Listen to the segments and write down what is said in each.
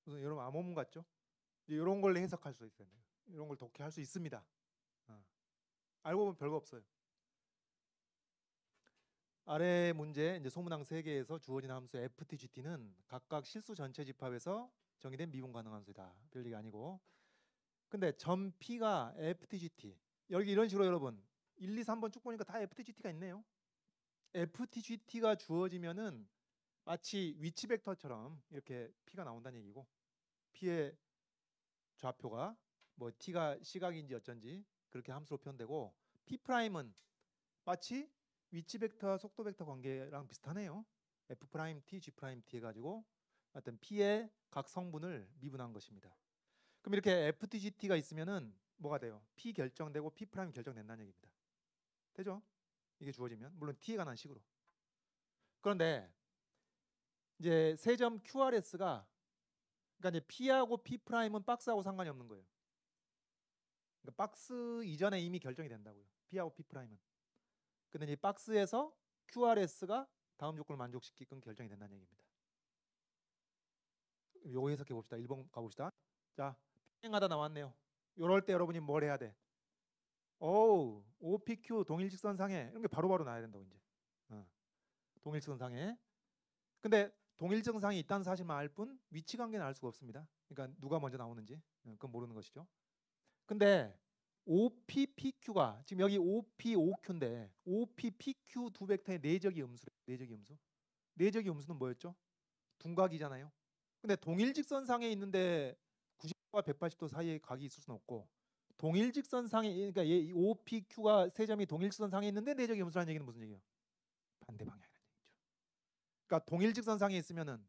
무슨 여러분 암호문 같죠? 이런 걸 해석할 수 있어요. 이런 걸 독해할 수 있습니다. 알고 보면 별거 없어요. 아래 문제 이제 소문항 3개에서 주어진 함수 ftgt는 각각 실수 전체 집합에서 정의된 미분 가능 함수다. 별얘기 아니고. 근데 점 P가 ftgt. 여기 이런 식으로 여러분 1, 2, 3번 쭉 보니까 다 ftgt가 있네요. ftgt가 주어지면은 마치 위치 벡터처럼 이렇게 P가 나온다는 얘기고, P의 좌표가 뭐 T가 시각인지 어쩐지 그렇게 함수로 표현되고, P'은 마치 위치 벡터와 속도 벡터 관계랑 비슷하네요. F'T, G'T 해가지고 어떤 P의 각 성분을 미분한 것입니다. 그럼 이렇게 FTGT가 있으면은 뭐가 돼요? P 결정되고 P' 결정된다는 얘기입니다. 되죠? 이게 주어지면 물론 T에 관한 식으로. 그런데 이제 세 점 QRS가, 그러니까 이제 P하고 P'은 박스하고 상관이 없는 거예요. 그러니까 박스 이전에 이미 결정이 된다고요. P하고 P'은. 근데 이 박스에서 QRS가 다음 조건을 만족시키게끔 결정이 된다는 얘기입니다. 요거 해석해 봅시다. 1번 가봅시다. 자, 평행하다 나왔네요. 요럴 때 여러분이 뭘 해야 돼? OPQ 동일직선상에 이런 게 바로바로 나야 된다고 이제. 동일직선상에. 근데 동일직선상이 있다는 사실만 알 뿐 위치 관계는 알 수가 없습니다. 그러니까 누가 먼저 나오는지 그건 모르는 것이죠. 근데 OPPQ가 지금 여기 OP, OQ인데 OPPQ 두 벡터의 내적이 음수래. 내적이 음수. 내적이 음수는 뭐였죠? 둔각이잖아요. 근데 동일직선상에 있는데 90도와 180도 사이에 각이 있을 수는 없고, 동일직선상에, 그러니까 OPQ가 세 점이 동일직선상에 있는데 내적이 음수라는 얘기는 무슨 얘기예요? 반대 방향이라는 얘기죠. 그러니까 동일직선상에 있으면은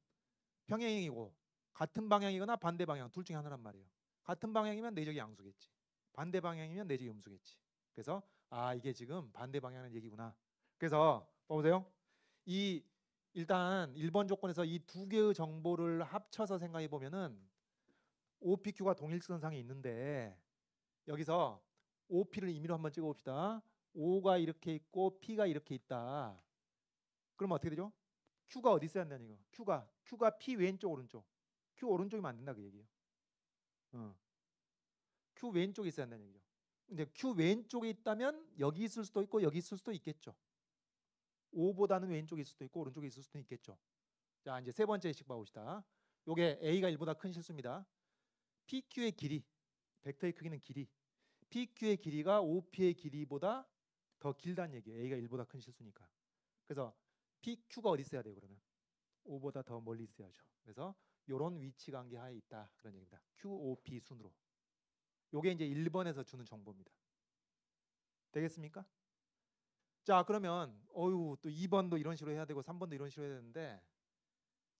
평행이고 같은 방향이거나 반대 방향 둘 중에 하나란 말이에요. 같은 방향이면 내적이 양수겠지. 반대 방향이면 내적이 음수겠지. 그래서 이게 지금 반대 방향의 얘기구나. 그래서 보세요. 이 일단 1번 조건에서 이 두 개의 정보를 합쳐서 생각해 보면은 OPQ가 동일선상에 있는데 여기서 OP를 임의로 한번 찍어 봅시다. O가 이렇게 있고 P가 이렇게 있다. 그러면 어떻게 되죠? Q가 어디 있어야 한다는 이거. Q가 P 왼쪽 오른쪽. Q 오른쪽이면 안 된다 그 얘기예요. Q 왼쪽에 있어야 한다는 얘기죠. 근데 Q 왼쪽에 있다면 여기 있을 수도 있고 여기 있을 수도 있겠죠. O보다는 왼쪽에 있을 수도 있고 오른쪽에 있을 수도 있겠죠. 자, 이제 세 번째 식 봐봅시다. 요게 A가 1보다 큰 실수입니다. PQ의 길이, 벡터의 크기는 길이. PQ의 길이가 OP의 길이보다 더 길다는 얘기예요. A가 1보다 큰 실수니까. 그래서 PQ가 어디 있어야 돼요, 그러면? O보다 더 멀리 있어야죠. 그래서 요런 위치 관계 하에 있다. 그런 얘기입니다. QOP 순으로. 요게 이제 1번에서 주는 정보입니다. 되겠습니까? 자, 그러면 또 2번도 이런 식으로 해야 되고 3번도 이런 식으로 해야 되는데,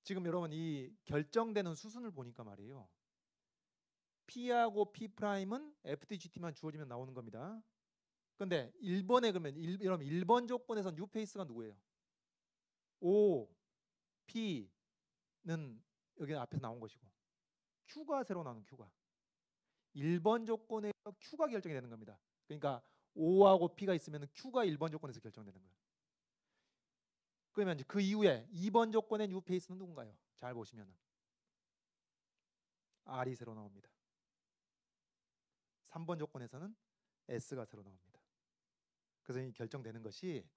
지금 여러분 이 결정되는 수순을 보니까 말이에요. P하고 P'은 FTGT만 주어지면 나오는 겁니다. 근데 1번에 그러면 여러분 1번 조건에서 뉴페이스가 누구예요? O, P는 여기 앞에서 나온 것이고, Q가 새로 나오는 Q가 1번 조건에서 Q가 결정이 되는 겁니다. 그러니까 O하고 P가 있으면 Q가 1번 조건에서 결정되는 거예요. 그러면 이제 그 이후에 2번 조건의 뉴페이스는 누군가요? 잘 보시면은 R이 새로 나옵니다. 3번 조건에서는 S가 새로 나옵니다. 그래서 이 결정되는 것이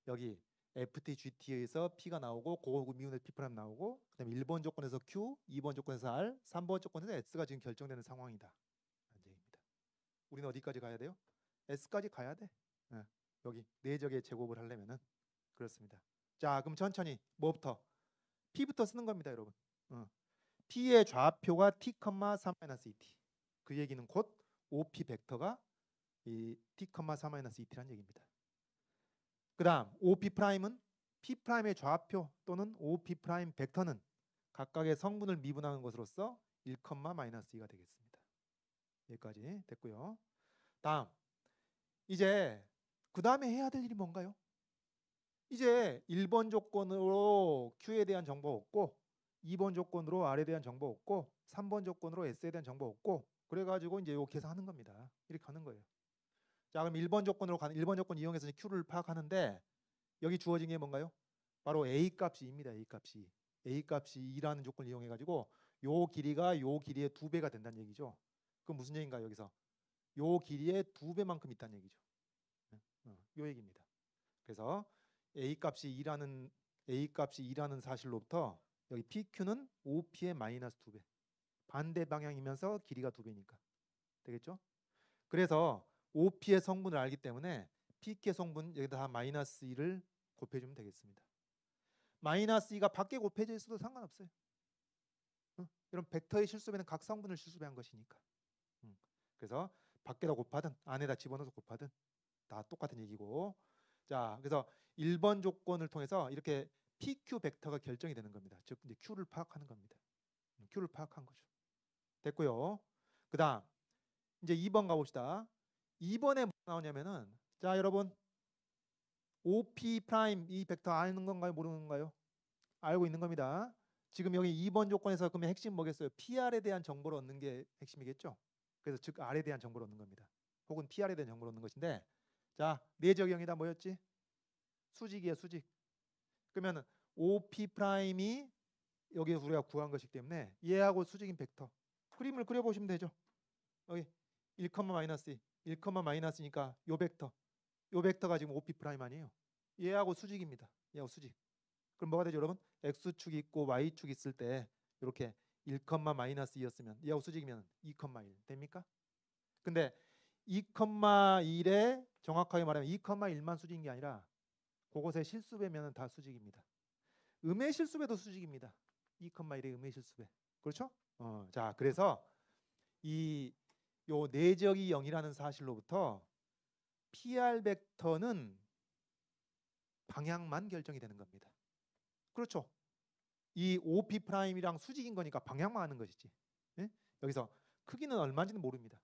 여기 FTGT에서 P가 나오고 고급 미분의 P' 나오고, 그다음에 1번 조건에서 Q, 2번 조건에서 R, 3번 조건에서 S가 지금 결정되는 상황이다. 라는 얘기입니다. 우리는 어디까지 가야 돼요? S까지 가야 돼. 여기 내적의 제곱을 하려면은 그렇습니다. 자, 그럼 천천히 뭐부터? P부터 쓰는 겁니다, 여러분. P의 좌표가 T, 3-ET. 그 얘기는 곧 OP 벡터가 이 T, 4-ET라는 얘기입니다. 그다음 OP'은 P'의 좌표 또는 OP' 벡터는 각각의 성분을 미분하는 것으로서 1,-2가 되겠습니다. 여기까지 됐고요. 다음 이제 그 다음에 해야 될 일이 뭔가요? 이제 1번 조건으로 Q에 대한 정보 얻고 2번 조건으로 R에 대한 정보 얻고 3번 조건으로 S에 대한 정보 얻고 그래가지고 이제 요 계산하는 겁니다. 이렇게 하는 거예요. 자, 그럼 1번 조건으로 가는 1번 조건 이용해서 Q를 파악하는데 여기 주어진 게 뭔가요? 바로 A 값이 입니다. A 값이 2라는 조건을 이용해 가지고 요 길이가 요 길이의 2배가 된다는 얘기죠. 그럼 무슨 얘기인가요? 여기서 요 길이의 2배만큼 있다는 얘기죠. 요 얘기입니다. 그래서 A 값이 2라는 사실로부터 여기 PQ는 OP의 마이너스 2배. 반대 방향이면서 길이가 2배니까. 되겠죠? 그래서 OP의 성분을 알기 때문에 PQ의 성분 여기다 다 마이너스 2를 곱해주면 되겠습니다. 마이너스 2가 밖에 곱해져 있어도 상관없어요. 이런 벡터의 실수배는 각 성분을 실수배한 것이니까. 그래서 밖에다 곱하든 안에다 집어넣어서 곱하든 다 똑같은 얘기고. 자, 그래서 1번 조건을 통해서 이렇게 PQ 벡터가 결정이 되는 겁니다. 즉 이제 Q를 파악하는 겁니다. Q를 파악한 거죠. 됐고요. 그다음 이제 2번 가봅시다. 2번에 뭐 나오냐면은 자 여러분 OP 프라임 이 벡터 아는 건가요? 모르는 건가요? 알고 있는 겁니다. 지금 여기 2번 조건에서 그러면 핵심 뭐겠어요? PR에 대한 정보를 얻는 게 핵심이겠죠. 그래서 즉 R에 대한 정보를 얻는 겁니다. 혹은 PR에 대한 정보를 얻는 것인데 자 내적형이다 뭐였지? 수직이에요 수직. 그러면 OP 프라임이 여기 우리가 구한 것이기 때문에 얘하고 수직인 벡터 그림을 그려보시면 되죠. 여기 1, 마이너스 2, 1, 마이너스니까 요 벡터가 지금 OP 프라임 아니에요. 얘하고 수직입니다. 얘하고 수직. 그럼 뭐가 되죠, 여러분? x축이 있고 y축이 있을 때 이렇게 1, 마이너스 2였으면 얘하고 수직이면 2, 1 됩니까? 근데 2, 1에 정확하게 말하면 2, 1만 수직인 게 아니라 그것의 실수배면 다 수직입니다. 음의 실수배도 수직입니다. 2, 1의 음의 실수배. 그렇죠? 자, 그래서 요 내적이 0이라는 사실로부터 PR 벡터는 방향만 결정이 되는 겁니다. 그렇죠? 이 OP 프라임이랑 수직인 거니까 방향만 하는 것이지. 예? 여기서 크기는 얼마인지는 모릅니다.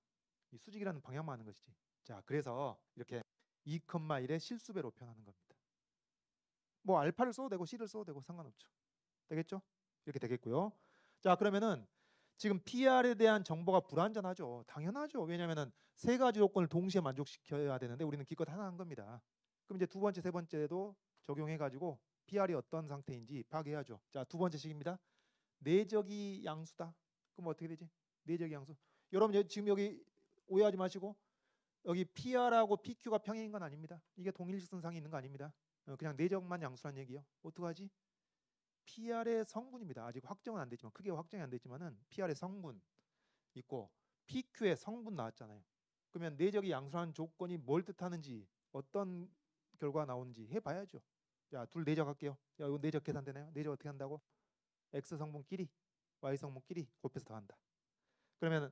이 수직이라는 방향만 하는 것이지. 자, 그래서 이렇게 2, 1의 실수배로 표현하는 겁니다. 뭐 알파를 써도 되고 C를 써도 되고 상관없죠. 되겠죠? 이렇게 되겠고요. 자, 그러면은 지금 PR에 대한 정보가 불완전하죠. 당연하죠. 왜냐하면은 세 가지 요건을 동시에 만족시켜야 되는데 우리는 기껏 하나 한 겁니다. 그럼 이제 두 번째, 세 번째도 적용해가지고 PR이 어떤 상태인지 파악해야죠. 자, 두 번째 식입니다. 내적이 양수다. 그럼 어떻게 되지? 내적이 양수. 여러분 지금 여기 오해하지 마시고 여기 PR하고 PQ가 평행인 건 아닙니다. 이게 동일직선상에 있는 거 아닙니다. 그냥 내적만 양수란 얘기예요. 어떡하지? PR의 성분입니다. 아직 확정은 안 됐지만 크게 확정이 안 됐지만은 PR의 성분 있고 PQ의 성분 나왔잖아요. 그러면 내적이 양수라는 조건이 뭘 뜻하는지 어떤 결과가 나오는지 해봐야죠. 자, 둘 내적할게요. 야, 이거 내적 계산되나요? 내적 어떻게 한다고? X 성분끼리 Y 성분끼리 곱해서 더한다. 그러면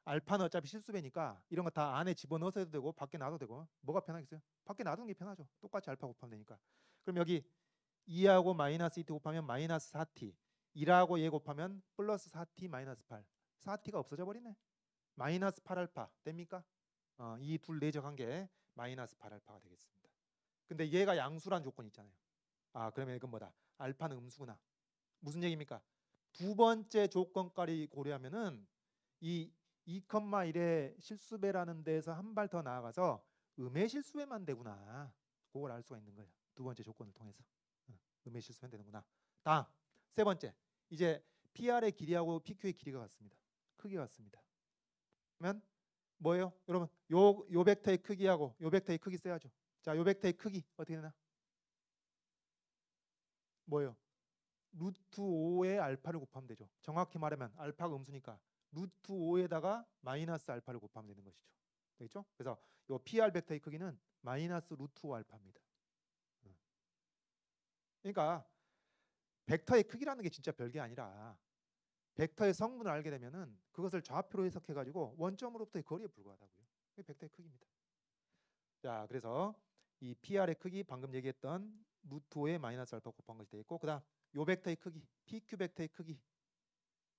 알파는 어차피 실수배니까 이런 거 다 안에 집어넣어서 해도 되고 밖에 놔도 되고 뭐가 편하겠어요? 밖에 놔두는 게 편하죠. 똑같이 알파 곱하면 되니까. 그럼 여기 2하고 마이너스 2t 곱하면 마이너스 4t 1하고 얘 곱하면 플러스 4t 마이너스 8 4t가 없어져 버리네. 마이너스 8알파 됩니까? 이 둘 내적한 게 마이너스 8알파가 되겠습니다. 근데 얘가 양수란 조건이 있잖아요. 그러면 이건 뭐다? 알파는 음수구나. 무슨 얘기입니까? 두 번째 조건까지 고려하면은 이 2,1의 실수배라는 데서 한 발 더 나아가서 음의 실수배만 되구나. 그걸 알 수가 있는 거예요. 두 번째 조건을 통해서. 음의 실수배만 되는구나. 다음 세 번째. 이제 PR의 길이하고 PQ의 길이가 같습니다. 크기가 같습니다. 그러면 뭐예요? 여러분 요 벡터의 크기하고 요 벡터의 크기 써야죠. 자, 요 벡터의 크기 어떻게 되나? 뭐예요? 루트 5의 알파를 곱하면 되죠. 정확히 말하면 알파가 음수니까 루트 5에다가 마이너스 알파를 곱하면 되는 것이죠. 되겠죠? 그래서 이 PR 벡터의 크기는 마이너스 루트 5 알파입니다. 그러니까 벡터의 크기라는 게 진짜 별게 아니라 벡터의 성분을 알게 되면은 그것을 좌표로 해석해 가지고 원점으로부터의 거리에 불과하다고요. 그게 벡터의 크기입니다. 자, 그래서 이 PR의 크기 방금 얘기했던 루트 5의 마이너스 알파 곱한 것이 되겠고, 그다음 요 벡터의 크기 PQ 벡터의 크기.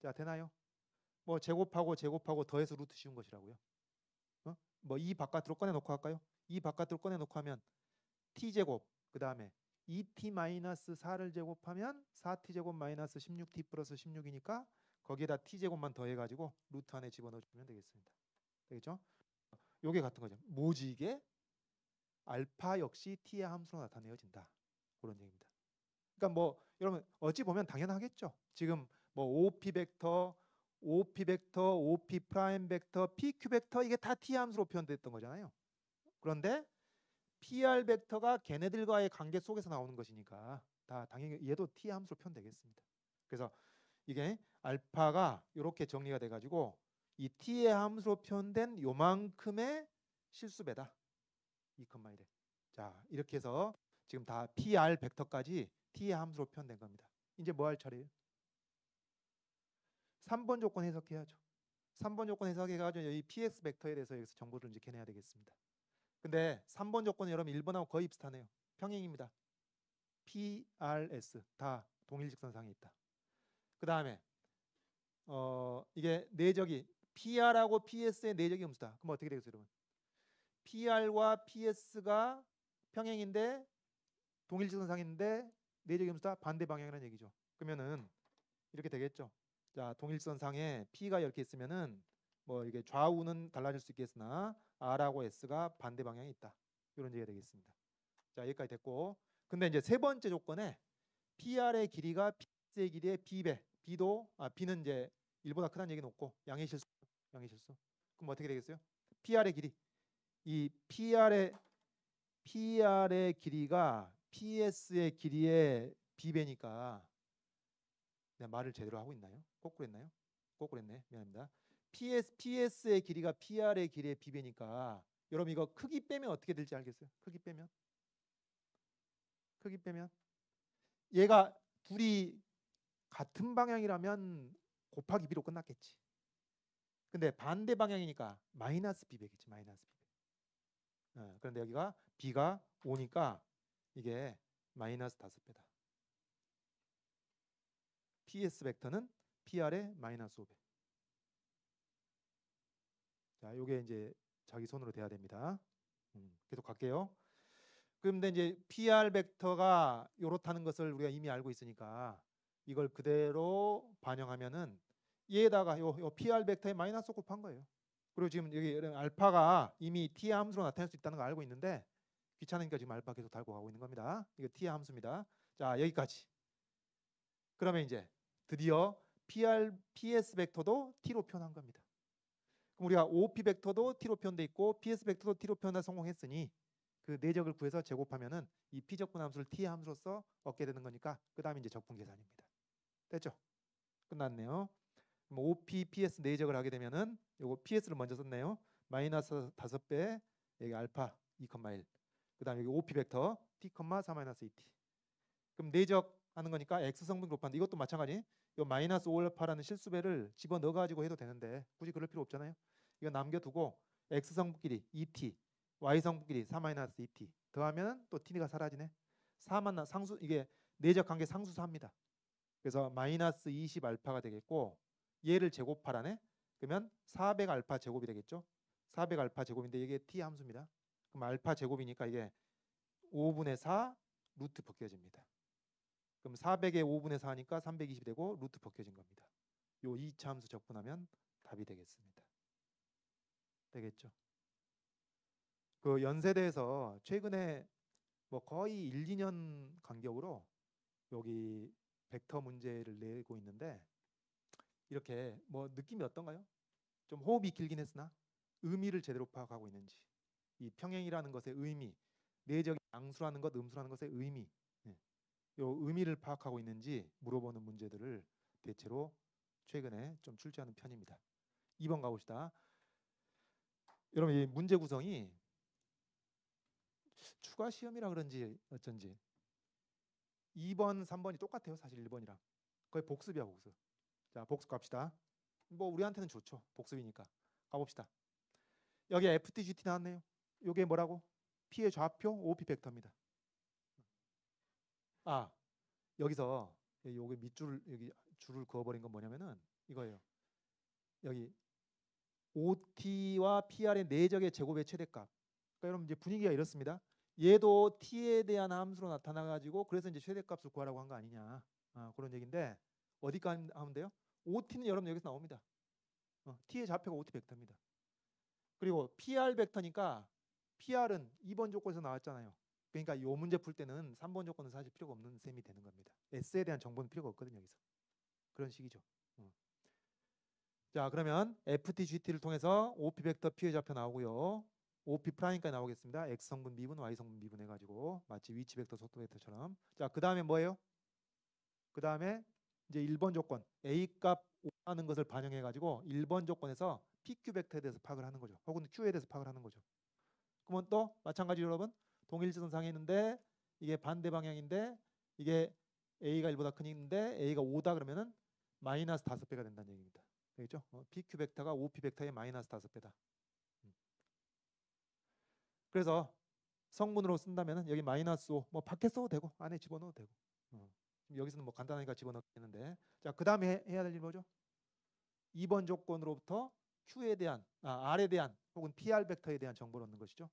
자, 되나요? 뭐 제곱하고 더해서 루트 씌운 것이라고요. 뭐 이 바깥으로 꺼내놓고 할까요? 이 바깥으로 꺼내놓고 하면 t제곱 그 다음에 2t-4를 제곱하면 4t제곱 마이너스 16t 플러스 16이니까 거기에다 t제곱만 더해가지고 루트 안에 집어넣어주면 되겠습니다. 되겠죠? 요게 같은 거죠. 뭐지 이게? 알파 역시 t의 함수로 나타내어진다. 그런 얘기입니다. 그러니까 뭐 여러분 어찌 보면 당연하겠죠. 지금 뭐 OP 벡터, OP 벡터, OP 프라임 벡터, PQ 벡터 이게 다 T 함수로 표현됐던 거잖아요. 그런데 PR 벡터가 걔네들과의 관계 속에서 나오는 것이니까 다 당연히 얘도 T 함수로 표현되겠습니다. 그래서 이게 알파가 이렇게 정리가 돼가지고 이 T의 함수로 표현된 요만큼의 실수배다. 2,1에. 자, 이렇게 해서 지금 다 PR 벡터까지 T의 함수로 표현된 겁니다. 이제 뭐 할 차례예요? 3번 조건 해석해야죠. 3번 조건 해석해가지고 이 PX 벡터에 대해서 여기서 정보를 이제 캐내야 되겠습니다. 근데 3번 조건은 여러분 1번하고 거의 비슷하네요. 평행입니다. PRS 다 동일 직선상에 있다. 그 다음에 이게 내적이 PR하고 PS의 내적이 음수다. 그럼 어떻게 되겠어요, 여러분? PR과 PS가 평행인데 동일 직선상인데 내적이 음수다. 반대 방향이라는 얘기죠. 그러면은 이렇게 되겠죠. 자, 동일선상에 P가 이렇게 있으면은 뭐 이게 좌우는 달라질 수 있겠으나 R하고 S가 반대 방향에 있다. 이런 얘기가 되겠습니다. 자, 여기까지 됐고, 근데 이제 세 번째 조건에 PR의 길이가 PS의 길이의 B배, B는 이제 1보다 크다는 얘기는 없고 양의 실수. 그럼 어떻게 되겠어요? PR의 길이, 이 PR의 길이가 PS의 길이의 B배니까 내가 말을 제대로 하고 있나요? 거꾸로 했나요? 거꾸로 했네. 미안합니다. PS의 길이가 PR의 길이의 B배니까 여러분 이거 크기 빼면 어떻게 될지 알겠어요? 크기 빼면 얘가 둘이 같은 방향이라면 곱하기 B로 끝났겠지. 근데 반대 방향이니까 마이너스 B배겠지. 마이너스 B배. 그런데 여기가 B가 5니까 이게 마이너스 5배다. PS 벡터는 PR의 마이너스 5배. 자, 요게 이제 자기 손으로 돼야 됩니다. 계속 갈게요. 그런데 이제 PR 벡터가 요렇다는 것을 우리가 이미 알고 있으니까 이걸 그대로 반영하면은 얘에다가 요 PR 벡터에 마이너스 곱한 거예요. 그리고 지금 여기 알파가 이미 T의 함수로 나타낼 수 있다는 걸 알고 있는데 귀찮으니까 지금 알파 계속 달고 가고 있는 겁니다. 이거 T의 함수입니다. 자, 여기까지. 그러면 이제 드디어 PS 벡터도 T로 표현한 겁니다. 그럼 우리가 OP 벡터도 T로 표현돼 있고 PS 벡터도 T로 표현에 성공했으니 그 내적을 구해서 제곱하면은 이 P적분 함수를 T의 함수로서 얻게 되는 거니까 그 다음에 이제 적분 계산입니다. 됐죠? 끝났네요. 그럼 OP, PS 내적을 하게 되면은 요거 PS를 먼저 썼네요. 마이너스 5배 여기 알파 2,1. 그 다음에 여기 OP 벡터 T, 4-2T. 그럼 내적하는 거니까 X 성분 곱하는데 이것도 마찬가지. 이 마이너스 5알파라는 실수배를 집어 넣어가지고 해도 되는데 굳이 그럴 필요 없잖아요. 이거 남겨두고 X 성분끼리 2T, Y 성분끼리 4-2T 더하면 또 T가 사라지네. 4만 상수 이게 내적 관계 상수사입니다. 그래서 마이너스 20 알파가 되겠고 얘를 제곱하라네. 그러면 400 알파 제곱이 되겠죠. 400 알파 제곱인데 이게 T 함수입니다. 그럼 알파 제곱이니까 이게 5분의 4 루트 벗겨집니다. 그럼 400의 5분의 4니까 320이 되고 루트 벗겨진 겁니다. 요 2차 함수 적분하면 답이 되겠습니다. 되겠죠? 그 연세대에서 최근에 뭐 거의 1, 2년 간격으로 여기 벡터 문제를 내고 있는데 이렇게 뭐 느낌이 어떤가요? 좀 호흡이 길긴 했으나 의미를 제대로 파악하고 있는지, 이 평행이라는 것의 의미, 내적인 양수라는 것, 음수라는 것의 의미, 요 의미를 파악하고 있는지 물어보는 문제들을 대체로 최근에 좀 출제하는 편입니다. 2번 가봅시다. 여러분 이 문제 구성이 추가 시험이라 그런지 어쩐지 2번, 3번이 똑같아요. 사실 1번이랑 거의 복습이야, 복습. 자, 복습 갑시다. 뭐 우리한테는 좋죠. 복습이니까. 가봅시다. 여기 FTGT 나왔네요. 이게 뭐라고? P의 좌표 OP 벡터입니다. 아, 여기서 여기 밑줄 여기 줄을 그어버린 건 뭐냐면은 이거예요. 여기 OT와 PR의 내적의 제곱의 최대값. 그러니까 여러분 이제 분위기가 이렇습니다. 얘도 T에 대한 함수로 나타나가지고 그래서 이제 최대값을 구하라고 한 거 아니냐. 그런 얘기인데 어디까지 하면 돼요? OT는 여러분 여기서 나옵니다. T의 좌표가 OT 벡터입니다. 그리고 PR 벡터니까 PR은 2번 조건에서 나왔잖아요. 그러니까 이 문제 풀 때는 3번 조건은 사실 필요가 없는 셈이 되는 겁니다. S에 대한 정보는 필요가 없거든요. 여기서. 그런 식이죠. 자, 그러면 FT, GT를 통해서 OP 벡터 P의 좌표 나오고요. OP 프라임까지 나오겠습니다. X 성분 미분, Y 성분 미분 해가지고 마치 위치 벡터, 속도 벡터처럼. 자, 그 다음에 뭐예요? 그 다음에 이제 1번 조건 A 값 5라는 것을 반영해가지고 1번 조건에서 PQ 벡터에 대해서 파악을 하는 거죠. 혹은 Q에 대해서 파악을 하는 거죠. 그러면 또 마찬가지로 여러분 동일지선상에 있는데 이게 반대 방향인데 이게 A가 1보다 큰인데 A가 5다 그러면은 마이너스 5배가 된다는 얘기입니다. 되겠죠? PQ 벡터가 OP 벡터의 마이너스 5배다. 그래서 성분으로 쓴다면은 여기 마이너스 5, 뭐 밖에 써도 되고 안에 집어넣어도 되고. 여기서는 뭐 간단하니까 집어넣겠는데. 자, 그 다음에 해야 될 일 뭐죠? 2번 조건으로부터 Q에 대한, R에 대한 혹은 PR 벡터에 대한 정보를 얻는 것이죠.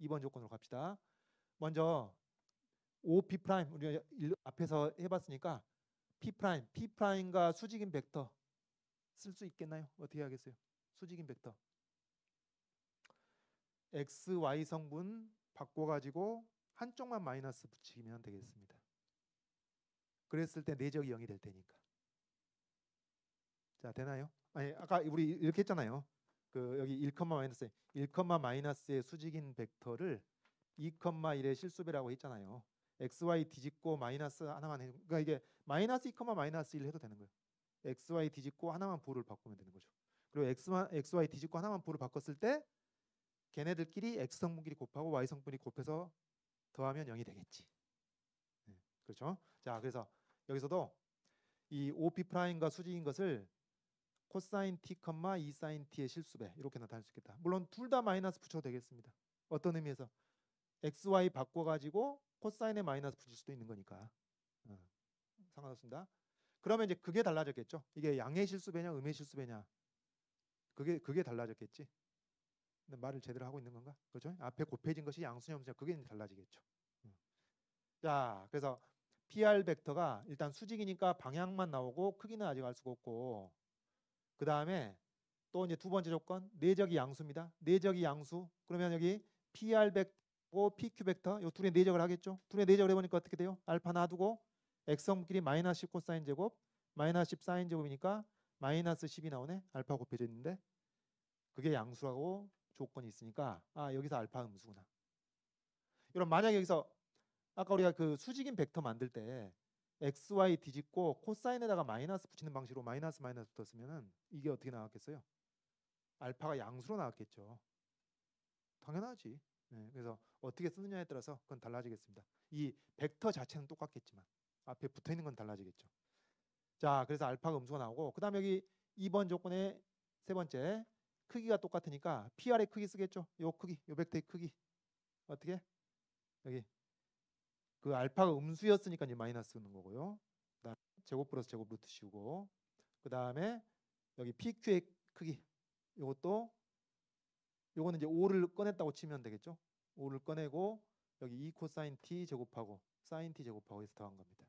2번 조건으로 갑시다. 먼저 OP 프라임 우리가 앞에서 해봤으니까 P 프라임, P 프라임과 수직인 벡터 쓸 수 있겠나요? 어떻게 하겠어요? 수직인 벡터 X, Y 성분 바꿔가지고 한쪽만 마이너스 붙이면 되겠습니다. 그랬을 때 내적이 0이 될 테니까. 자, 되나요? 아니, 아까 우리 이렇게 했잖아요. 그 여기 1, 마이너스 1, 마이너스의 수직인 벡터를 2, 1의 실수배라고 했잖아요. XY 뒤집고 마이너스 하나만 해. 그러니까 이게 마이너스 2, 마이너스 1 해도 되는 거예요. XY 뒤집고 하나만 부호를 바꾸면 되는 거죠. 그리고 XY 뒤집고 하나만 부호를 바꿨을 때 걔네들끼리 X 성분끼리 곱하고 Y 성분이 곱해서 더하면 0이 되겠지. 네, 그렇죠? 자, 그래서 여기서도 이 OP 프라임과 수직인 것을 코사인 t, E 사인 t의 실수배 이렇게 나타낼 수 있겠다. 물론 둘 다 마이너스 붙여도 되겠습니다. 어떤 의미에서 XY 바꿔가지고 코사인에 마이너스 붙일 수도 있는 거니까 상관없습니다. 그러면 이제 그게 달라졌겠죠. 이게 양의 실수배냐 음의 실수배냐 그게 달라졌겠지. 근데 말을 제대로 하고 있는 건가? 그렇죠? 앞에 곱해진 것이 양수냐 음수냐 그게 달라지겠죠. 자, 그래서 PR 벡터가 일단 수직이니까 방향만 나오고 크기는 아직 알 수가 없고 그 다음에 또 이제 두 번째 조건 내적이 양수입니다. 내적이 양수 그러면 여기 PR 벡터, PQ 벡터 이 둘의 내적을 하겠죠. 둘의 내적을 해보니까 어떻게 돼요? 알파 놔두고 X성분끼리 마이너스 10 코사인 제곱 마이너스 10 사인 제곱이니까 마이너스 10이 나오네. 알파 곱해져 있는데 그게 양수라고 조건이 있으니까 여기서 알파 음수구나. 여러분 만약에 여기서 아까 우리가 그 수직인 벡터 만들 때 XY 뒤집고 코사인에다가 마이너스 붙이는 방식으로 마이너스 붙었으면은 이게 어떻게 나왔겠어요? 알파가 양수로 나왔겠죠. 당연하지. 네, 그래서 어떻게 쓰느냐에 따라서 그건 달라지겠습니다. 이 벡터 자체는 똑같겠지만 앞에 붙어 있는 건 달라지겠죠. 자, 그래서 알파가 음수가 나오고 그다음 여기 2번 조건의 세 번째 크기가 똑같으니까 PR의 크기 쓰겠죠. 요 크기, 요 벡터의 크기 어떻게? 여기 그 알파가 음수였으니까 이제 마이너스 쓰는 거고요. 그다음 제곱 플러스 제곱 루트 씌우고 그 다음에 여기 PQ의 크기 요것도 요거는 이제 5를 꺼냈다고 치면 되겠죠. 5를 꺼내고 여기 2 코사인 t 제곱하고 사인 t 제곱하고 해서 더한 겁니다.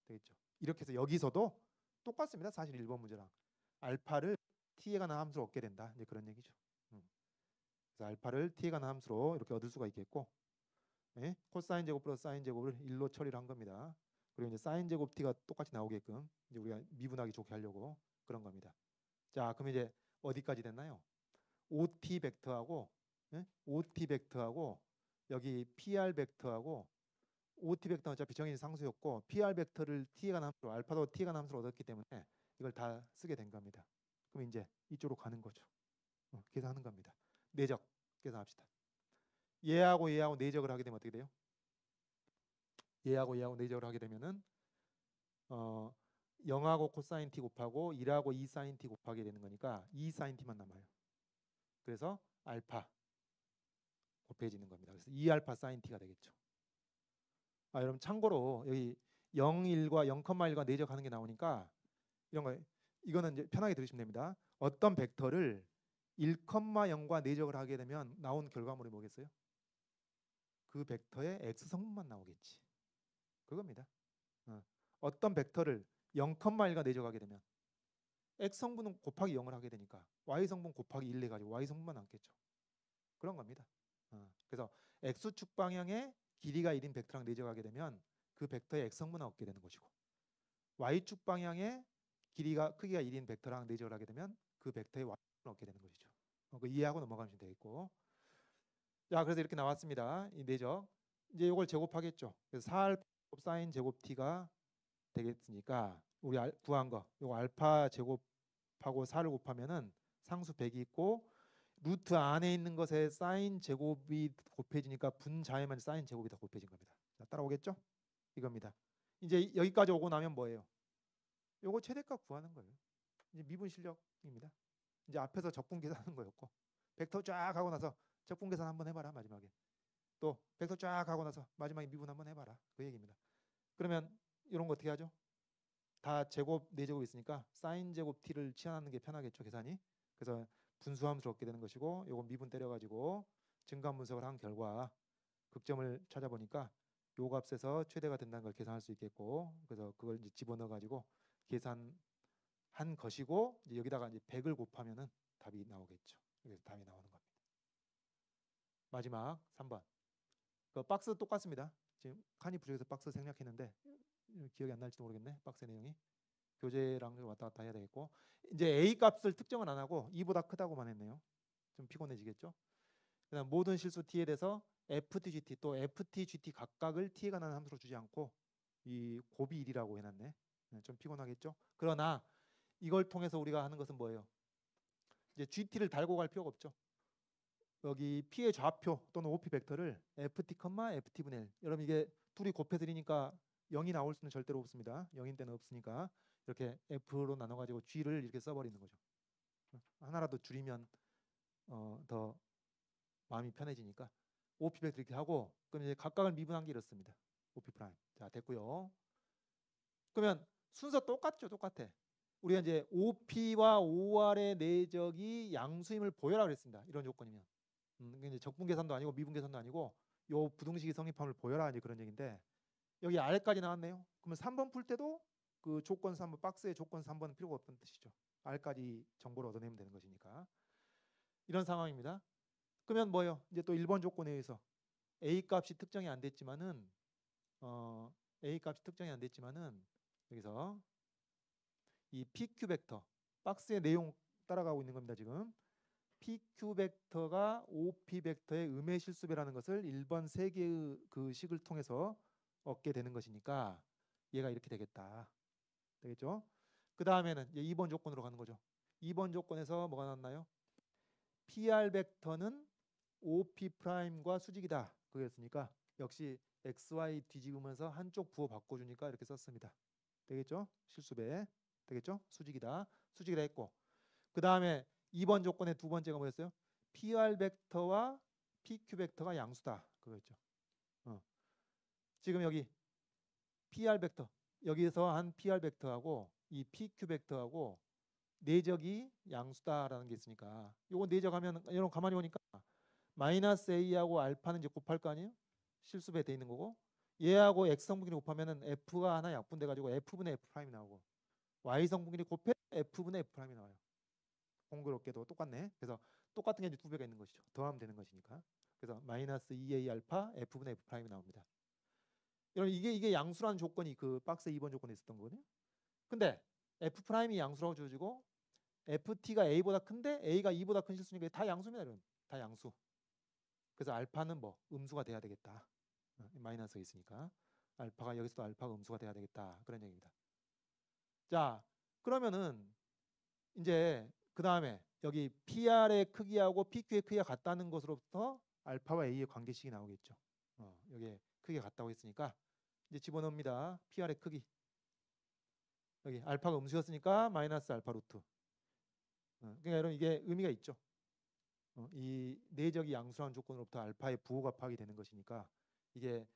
되겠죠. 이렇게 해서 여기서도 똑같습니다. 사실 1번 문제랑 알파를 t에 관한 함수로 얻게 된다. 이제 그런 얘기죠. 그래서 알파를 t에 관한 함수로 이렇게 얻을 수가 있겠고 네? 코사인 제곱 플러스 사인 제곱을 1로 처리를 한 겁니다. 그리고 이제 사인 제곱 t가 똑같이 나오게끔 이제 우리가 미분하기 좋게 하려고 그런 겁니다. 자, 그럼 이제 어디까지 됐나요? OT 벡터하고 OT 벡터하고 여기 PR 벡터하고 OT 벡터는 어차피 정의는 상수였고 PR 벡터를 T에 관한 함수로 알파도 T에 관한 함수로 얻었기 때문에 이걸 다 쓰게 된 겁니다. 그럼 이제 이쪽으로 가는 거죠. 계산하는 겁니다. 내적 계산합시다. 얘하고 내적을 하게 되면 어떻게 돼요? 얘하고 내적을 하게 되면은 0하고 코사인 t 곱하고 1하고 2 사인 t 곱하게 되는 거니까 2 사인 t만 남아요. 그래서 알파 곱해지는 겁니다. 그래서 2알파 사인 t가 되겠죠. 여러분 참고로 여기 0,1과 0,1과 내적하는 게 나오니까 이런 거 이거는 이제 편하게 들으시면 됩니다. 어떤 벡터를 1,0과 내적을 하게 되면 나온 결과물이 뭐겠어요? 그 벡터의 x 성분만 나오겠지. 그겁니다. 어떤 벡터를 0,1과 내적하게 되면 x 성분은 곱하기 0을 하게 되니까 y 성분 곱하기 1 해가지고 y 성분만 남겠죠. 그런 겁니다. 그래서 x축 방향의 길이가 1인 벡터랑 내적하게 되면 그 벡터의 x 성분을 얻게 되는 것이고 y축 방향의 크기가 1인 벡터랑 내적을 하게 되면 그 벡터의 y를 얻게 되는 것이죠. 그 이해하고 넘어가면 되겠고. 자, 그래서 이렇게 나왔습니다. 이 내적. 이제 이걸 제곱하겠죠. 그래서 4알파 사인 제곱 t가 되겠으니까 우리 구한 거 이거 알파 제곱하고 4를 곱하면은 상수 100이 있고 루트 안에 있는 것에 사인 제곱이 곱해지니까 분자에만 사인 제곱이 다 곱해진 겁니다. 자, 따라오겠죠? 이겁니다. 이제 여기까지 오고 나면 뭐예요? 요거 최대값 구하는 거예요. 이제 미분 실력입니다. 이제 앞에서 적분 계산하는 거였고 벡터 쫙 하고 나서 적분 계산 한번 해봐라 마지막에. 또 벡터 쫙 하고 나서 마지막에 미분 한번 해봐라 그 얘기입니다. 그러면 이런 거 어떻게 하죠? 다 제곱 4제곱 있으니까 사인 제곱 t를 치환하는 게 편하겠죠 계산이. 그래서 분수함수를 얻게 되는 것이고 요거 미분 때려가지고 증감 분석을 한 결과 극점을 찾아보니까 요 값에서 최대가 된다는 걸 계산할 수 있겠고 그래서 그걸 이제 집어넣어가지고 계산한 것이고 이제 여기다가 이제 100을 곱하면은 답이 나오겠죠. 그래서 답이 나오는 겁니다. 마지막 3번. 그 박스 똑같습니다. 지금 칸이 부족해서 박스 생략했는데 기억이 안 날지도 모르겠네. 박스 내용이. 교재랑 왔다 갔다 해야 되겠고 이제 A 값을 특정은 안 하고 2보다 크다고만 했네요. 좀 피곤해지겠죠. 그다음 모든 실수 t에 대해서 ftgt 또 ftgt 각각을 t에 관한 함수로 주지 않고 이 곱이 1이라고 해놨네. 좀 피곤하겠죠. 그러나 이걸 통해서 우리가 하는 것은 뭐예요? 이제 gt를 달고 갈 필요가 없죠. 여기 p의 좌표 또는 op 벡터를 ft, ft분의 1. 여러분 이게 둘이 곱해드리니까 0이 나올 수는 절대로 없습니다. 0인 때는 없으니까 이렇게 f로 나눠가지고 g를 이렇게 써버리는 거죠. 하나라도 줄이면 더 마음이 편해지니까 op 벡터 이렇게 하고 그럼 이제 각각을 미분한 게 이렇습니다. op 프라임. 자 됐고요. 그러면 순서 똑같죠, 똑같아. 우리가 이제 OP와 OR의 내적이 양수임을 보여라 그랬습니다. 이런 조건이면. 이제 적분 계산도 아니고 미분 계산도 아니고 요 부등식이 성립함을 보여라 이제 그런 얘기인데 여기 R까지 나왔네요. 그러면 3번 풀 때도 그 조건 3번 박스의 조건 3번은 필요가 없다는 뜻이죠. R까지 정보를 얻어내면 되는 것이니까. 이런 상황입니다. 그러면 뭐예요? 이제 또 1번 조건에 의해서 A 값이 특정이 안 됐지만은 A 값이 특정이 안 됐지만은 여기서 이 PQ 벡터 박스의 내용 따라가고 있는 겁니다. 지금 PQ 벡터가 OP 벡터의 음의 실수배라는 것을 1번 세 개의 그 식을 통해서 얻게 되는 것이니까 얘가 이렇게 되겠다. 되겠죠? 그 다음에는 2번 조건으로 가는 거죠. 2번 조건에서 뭐가 나왔나요? PR 벡터는 OP 프라임과 수직이다. 그랬으니까 역시 XY 뒤집으면서 한쪽 부호 바꿔주니까 이렇게 썼습니다. 되겠죠? 실수배. 되겠죠? 수직이다. 수직이다 했고 그 다음에 2번 조건의 두 번째가 뭐였어요? PR 벡터와 PQ 벡터가 양수다. 그거였죠. 지금 여기 PR 벡터 여기서 한 PR 벡터하고 이 PQ 벡터하고 내적이 양수다라는 게 있으니까 요거 내적하면 여러분 가만히 보니까 마이너스 A하고 알파는 이제 곱할 거 아니에요? 실수배 돼 있는 거고 얘하고 X 성분끼리 곱하면은 F가 하나 약분돼 가지고 F분의 F 프라임이 나오고 Y 성분끼리 곱해 F분의 F 프라임이 나와요. 공교롭게도 똑같네. 그래서 똑같은 게 이제 두 배가 있는 것이죠. 더하면 되는 것이니까. 그래서 마이너스 2A 알파 F분의 F 프라임이 나옵니다. 여러분 이게 양수라는 조건이 그 박스 2번 조건에 있었던 거거든요. 근데 F 프라임이 양수라고 주어지고 FT가 A보다 큰데 A가 2보다 큰 실수니까 다 양수입니다. 여러분. 다 양수. 그래서 알파는 뭐 음수가 돼야 되겠다. 마이너스가 있으니까 알파가 여기서도 알파가 음수가 돼야 되겠다. 그런 얘기입니다. 자, 그러면은 이제 그 다음에 여기 PR의 크기하고 PQ의 크기가 같다는 것으로부터 알파와 A의 관계식이 나오겠죠. 여기에 크기가 같다고 했으니까 이제 집어넣습니다. PR의 크기. 여기 알파가 음수였으니까 마이너스 알파 루트. 그러니까 여러분 이게 의미가 있죠. 이 내적이 양수라는 조건으로부터 알파의 부호가 파악이 되는 것이니까 이게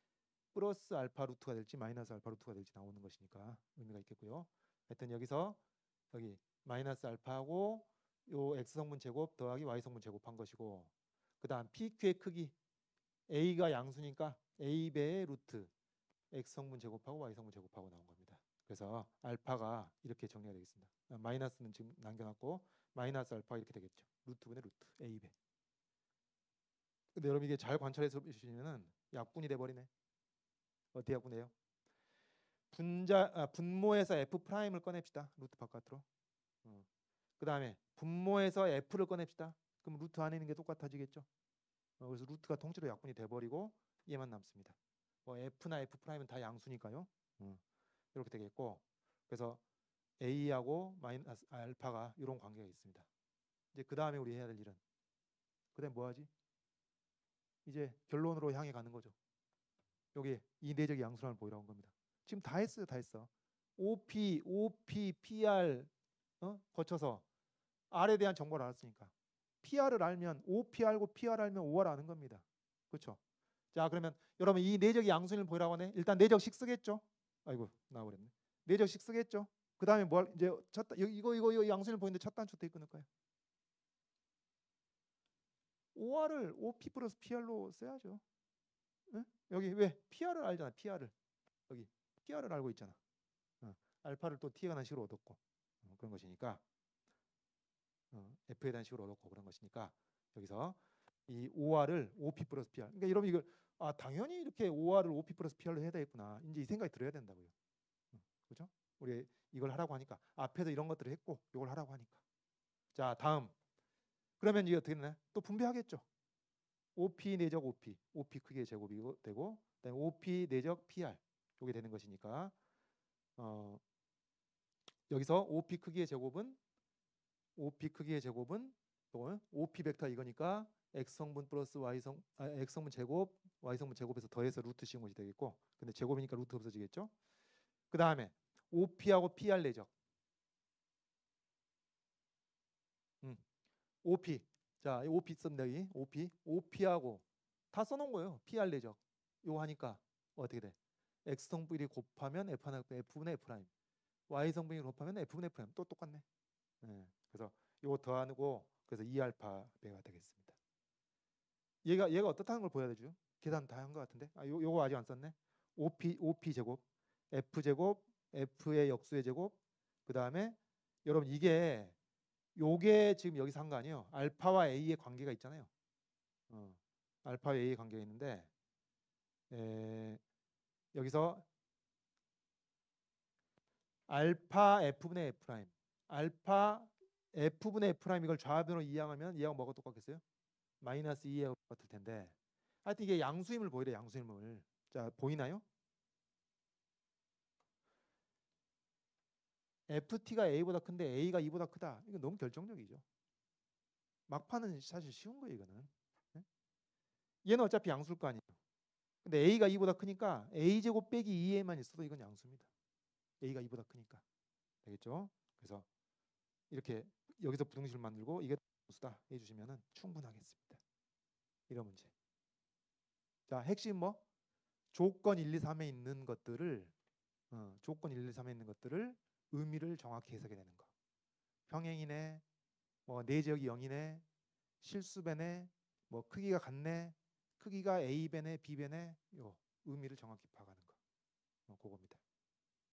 플러스 알파 루트가 될지 마이너스 알파 루트가 될지 나오는 것이니까 의미가 있겠고요. 하여튼 여기서 여기 마이너스 알파하고 요 x 성분 제곱 더하기 y 성분 제곱한 것이고 그 다음 PQ의 크기 A가 양수니까 A 배의 루트 x 성분 제곱하고 y 성분 제곱하고 나온 겁니다. 그래서 알파가 이렇게 정리가 되겠습니다. 마이너스는 지금 남겨놨고 마이너스 알파가 이렇게 되겠죠. 루트분의 루트 A 배. 근데 여러분 이게 잘 관찰해서 보시면은 약분이 돼버리네. 어떻게 약분해요? 분모에서 f 프라임을 꺼냅시다. 루트 바깥으로. 그 다음에 분모에서 f를 꺼냅시다. 그럼 루트 안에 있는 게 똑같아지겠죠. 그래서 루트가 통째로 약분이 돼버리고 얘만 남습니다. 뭐 f나 f 프라임은 다 양수니까요. 이렇게 되겠고, 그래서 a하고 마이너스 알파가 이런 관계가 있습니다. 이제 그 다음에 우리 해야 될 일은, 그다음 뭐 하지? 이제 결론으로 향해 가는 거죠. 여기 이 내적 양수란을 보이라고 한 겁니다. 지금 다 했어요, 다 했어. OP, PR 거쳐서 R에 대한 정보를 알았으니까 PR을 알면 OP 알고 PR 알면 OR 아는 겁니다. 그렇죠? 자, 그러면 여러분 이 내적 양수를 보이라고 하네. 일단 내적식 쓰겠죠? 아이고 나와버렸네. 내적식 쓰겠죠? 그 다음에 뭐 이제 이거 양수를 보이는데 첫 단추 어떻게 끊을까요? OR을 OP 플러스 PR로 써야죠. 응? 여기 왜 PR을 알잖아. PR을 여기 PR을 알고 있잖아. 알파를 또 T에 관한 식으로 얻었고 그런 것이니까 F에 대한 식으로 얻었고 그런 것이니까 여기서 이 OR을 OP 플러스 PR. 그러니까 여러분 이걸 당연히 이렇게 OR을 OP 플러스 PR로 해야 되겠구나. 이제 이 생각이 들어야 된다고요. 그렇죠? 우리 이걸 하라고 하니까 앞에서 이런 것들을 했고 이걸 하라고 하니까. 자, 다음. 그러면 이게 어떻게 되나? 또 분배하겠죠. OP 내적 OP 크기의 제곱이 되고, 그다음에 OP 내적 PR 이게 되는 것이니까 여기서 OP 크기의 제곱은 또 OP 벡터 이거니까 x성분 플러스 x성분 제곱 y성분 제곱에서 더해서 루트 씌운 것이 되겠고, 근데 제곱이니까 루트 없어지겠죠. 그 다음에 OP하고 PR 내적 OP. 자, OP 씁니다. 여기 OP하고 다 써놓은 거예요. PR 내적 요거 하니까 어떻게 돼? x성분이 곱하면 f분의 f', y성분이 곱하면 f분의 f'. 또 똑같네. 그래서 요거 더하고 그래서 2알파 배가 되겠습니다. 얘가 어떻다는 걸 보여야 되죠. 계산 다 한 것 같은데. 요거 아직 안 썼네. OP 제곱, F 제곱, F의 역수의 제곱. 그 다음에 여러분 요게 지금 여기서 한 거 아니에요. 알파와 A의 관계가 있잖아요. 알파와 A의 관계가 있는데 여기서 알파 F분의 F', 알파 F분의 F' 이걸 좌변으로 이항하면 얘하고 뭐가 똑같겠어요? 마이너스 2하고 똑같을 텐데, 하여튼 이게 양수임을 보이래. 양수임을. 자, 보이나요? FT가 A보다 큰데 A가 2보다 크다. 이거 너무 결정적이죠. 막판은 사실 쉬운 거예요. 이거는. 네? 얘는 어차피 양수일 거 아니에요. 근데 A가 2보다 크니까 A제곱 빼기 2A만 있어도 이건 양수입니다. A가 2보다 크니까. 되겠죠? 그래서 이렇게 여기서 부등식을 만들고 이게 수다 해주시면 충분하겠습니다. 이런 문제. 자, 핵심 뭐? 조건 1, 2, 3에 있는 것들을 조건 1, 2, 3에 있는 것들을 의미를 정확히 해석해 내는 거. 평행이네, 뭐 내지역이 0이네, 실수배네, 뭐 크기가 같네, 크기가 A배네, B배네, 요 의미를 정확히 파악하는 거. 그겁니다.